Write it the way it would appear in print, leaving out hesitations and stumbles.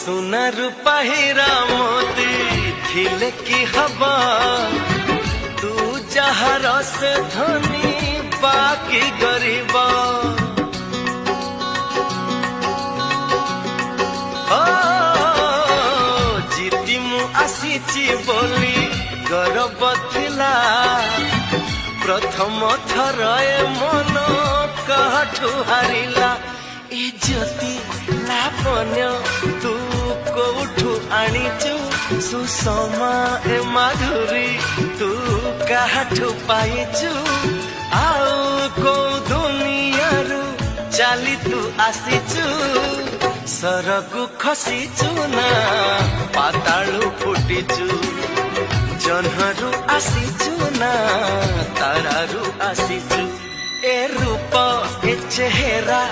सुना रूपा हीरा मोती थिले की हवा तू जहाँ रस धनी बाकी गरीब जीती मु आसीची बोली गर्व थिला प्रथम थर मन कहठू हारिला ए ज्योति लापन्य तू कोठू आनीचु सुषमा ए माधुरी तू काठू पाइचु आउ को दुनिया रु चाली तू आसीचु सरगु खसीचु ना पातालु फुटीचु जन्हरू आसीचु ना तारारू आसीचु ए रूप ए चेहरा।